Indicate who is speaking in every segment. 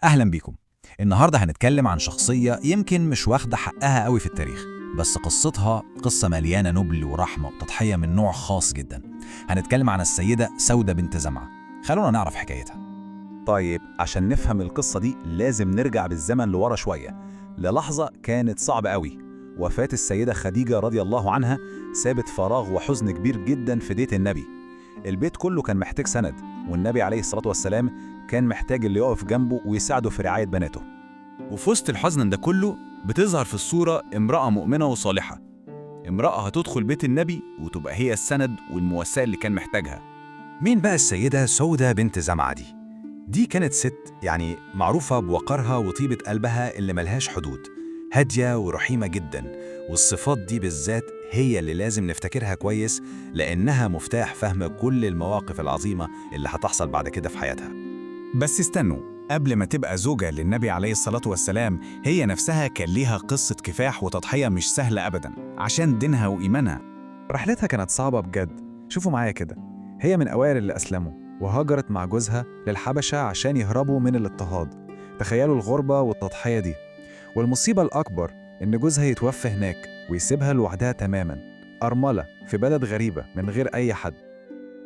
Speaker 1: أهلا بيكم. النهاردة هنتكلم عن شخصية يمكن مش واخدة حقها قوي في التاريخ، بس قصتها قصة مليانة نبل ورحمة وتضحية من نوع خاص جدا. هنتكلم عن السيدة سودة بنت زمعة. خلونا نعرف حكايتها.
Speaker 2: طيب عشان نفهم القصة دي لازم نرجع بالزمن لورا شوية، للحظة كانت صعبة قوي. وفاة السيدة خديجة رضي الله عنها سابت فراغ وحزن كبير جدا في بيت النبي. البيت كله كان محتاج سند، والنبي عليه الصلاة والسلام كان محتاج اللي يقف جنبه ويساعده في رعاية بناته.
Speaker 3: وفي وسط الحزن ده كله بتظهر في الصورة امرأة مؤمنة وصالحة، امرأة هتدخل بيت النبي وتبقى هي السند والمواساة اللي كان محتاجها.
Speaker 1: مين بقى السيدة سودة بنت زمعة دي؟ دي كانت ست معروفة بوقارها وطيبة قلبها اللي ملهاش حدود، هادية ورحيمة جدا، والصفات دي بالذات هي اللي لازم نفتكرها كويس، لأنها مفتاح فهم كل المواقف العظيمة اللي هتحصل بعد كده في حياتها.
Speaker 3: بس استنوا، قبل ما تبقى زوجة للنبي عليه الصلاة والسلام هي نفسها كان ليها قصة كفاح وتضحية مش سهلة أبدا عشان دينها وإيمانها.
Speaker 4: رحلتها كانت صعبة بجد. شوفوا معايا كده، هي من أوائل اللي أسلموا وهاجرت مع جوزها للحبشة عشان يهربوا من الاضطهاد. تخيلوا الغربة والتضحية دي، والمصيبة الأكبر إن جوزها يتوفى هناك ويسيبها لوحدها تماماً، أرملة في بلد غريبة من غير أي حد.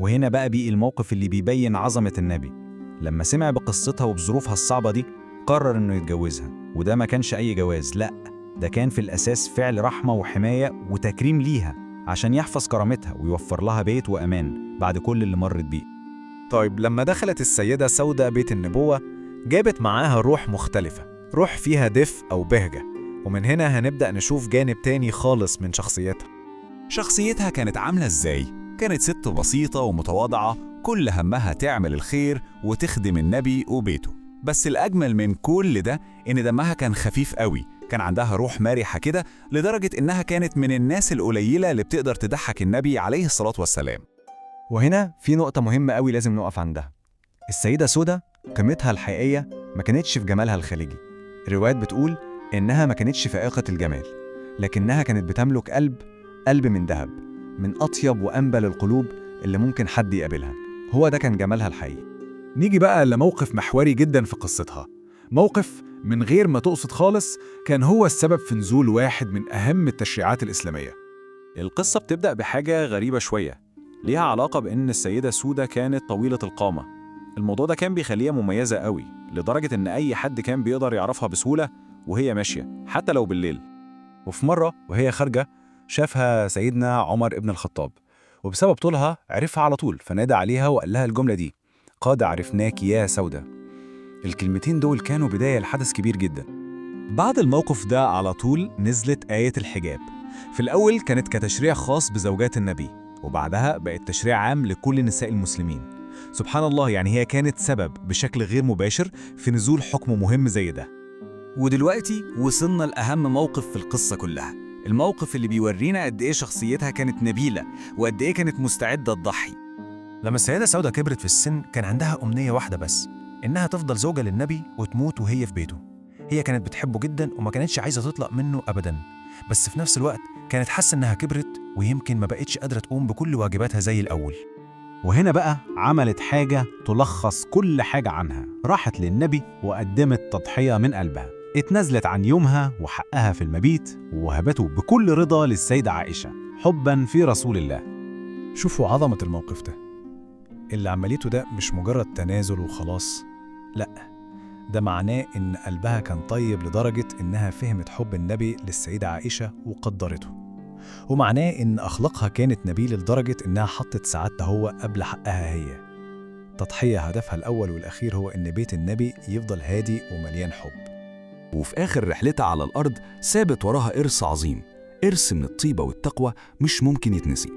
Speaker 1: وهنا بقى بيجي الموقف اللي بيبين عظمة النبي. لما سمع بقصتها وبظروفها الصعبة دي قرر إنه يتجوزها، وده ما كانش أي جواز، لأ، ده كان في الأساس فعل رحمة وحماية وتكريم ليها عشان يحفظ كرامتها ويوفر لها بيت وأمان بعد كل اللي مرت بيه.
Speaker 4: طيب لما دخلت السيدة سودة بيت النبوة جابت معاها روح مختلفة، روح فيها دفء أو بهجة، ومن هنا هنبدأ نشوف جانب تاني خالص من شخصيتها.
Speaker 3: شخصيتها كانت عاملة إزاي؟ كانت ست بسيطة ومتواضعة، كل همها تعمل الخير وتخدم النبي وبيته. بس الأجمل من كل ده إن دمها كان خفيف قوي، كان عندها روح مرحة كده لدرجة إنها كانت من الناس القليلة اللي بتقدر تضحك النبي عليه الصلاة والسلام.
Speaker 4: وهنا في نقطة مهمة قوي لازم نقف عندها. السيدة سودة قيمتها الحقيقية ما كانتش في جمالها الخارجي. الروايات بتقول إنها ما كانتش فائقة الجمال، لكنها كانت بتملك قلب من ذهب، من أطيب وأنبل القلوب اللي ممكن حد يقابلها. هو ده كان جمالها الحقيقي.
Speaker 5: نيجي بقى لموقف محوري جدا في قصتها، موقف من غير ما تقصد خالص كان هو السبب في نزول واحد من أهم التشريعات الإسلامية.
Speaker 2: القصة بتبدأ بحاجة غريبة شوية، ليها علاقة بإن السيدة سودة كانت طويلة القامة. الموضوع ده كان بيخليها مميزة قوي، لدرجة إن أي حد كان بيقدر يعرفها بسهولة وهي ماشية حتى لو بالليل.
Speaker 4: وفي مرة وهي خارجة شافها سيدنا عمر ابن الخطاب، وبسبب طولها عرفها على طول، فنادى عليها وقال لها الجملة دي: قد عرفناك يا سودة. الكلمتين دول كانوا بداية لحدث كبير جدا. بعد الموقف ده على طول نزلت آية الحجاب. في الأول كانت كتشريع خاص بزوجات النبي، وبعدها بقت تشريع عام لكل نساء المسلمين. سبحان الله، يعني هي كانت سبب بشكل غير مباشر في نزول حكم مهم زي ده.
Speaker 3: ودلوقتي وصلنا لأهم موقف في القصة كلها، الموقف اللي بيورينا قد إيه شخصيتها كانت نبيلة وقد إيه كانت مستعدة تضحي.
Speaker 6: لما السيدة سودة كبرت في السن كان عندها أمنية واحدة بس، إنها تفضل زوجة للنبي وتموت وهي في بيته. هي كانت بتحبه جدا وما كانتش عايزة تطلق منه أبدا، بس في نفس الوقت كانت حاسة إنها كبرت ويمكن ما بقتش قادرة تقوم بكل واجباتها زي الأول.
Speaker 7: وهنا بقى عملت حاجة تلخص كل حاجة عنها، راحت للنبي وقدمت تضحية من قلبها، اتنازلت عن يومها وحقها في المبيت ووهبته بكل رضا للسيدة عائشة حبا في رسول الله.
Speaker 4: شوفوا عظمة الموقف ده. اللي عملته ده مش مجرد تنازل وخلاص، لأ، ده معناه إن قلبها كان طيب لدرجة إنها فهمت حب النبي للسيدة عائشة وقدرته، ومعناه إن أخلاقها كانت نبيلة لدرجة إنها حطت سعادتها هو قبل حقها هي. تضحية هدفها الأول والأخير هو إن بيت النبي يفضل هادي ومليان حب.
Speaker 8: وفي آخر رحلتها على الأرض سابت وراها إرث عظيم، إرث من الطيبة والتقوى مش ممكن يتنسي.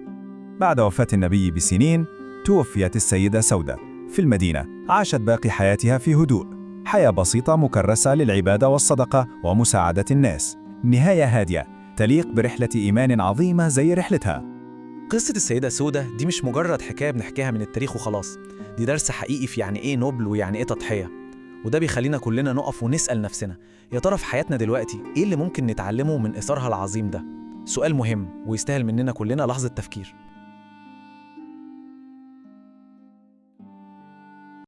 Speaker 4: بعد وفاة النبي بسنين توفيت السيدة سودة في المدينة. عاشت باقي حياتها في هدوء، حياة بسيطة مكرسة للعبادة والصدقة ومساعدة الناس. نهاية هادية تليق برحلة إيمان عظيمة زي رحلتها.
Speaker 9: قصة السيدة سودة دي مش مجرد حكاية بنحكيها من التاريخ وخلاص، دي درس حقيقي في يعني إيه نبل ويعني إيه تضحية. وده بيخلينا كلنا نقف ونسأل نفسنا، يا ترى في حياتنا دلوقتي إيه اللي ممكن نتعلمه من إثارها العظيم ده؟ سؤال مهم ويستاهل مننا كلنا لحظة تفكير.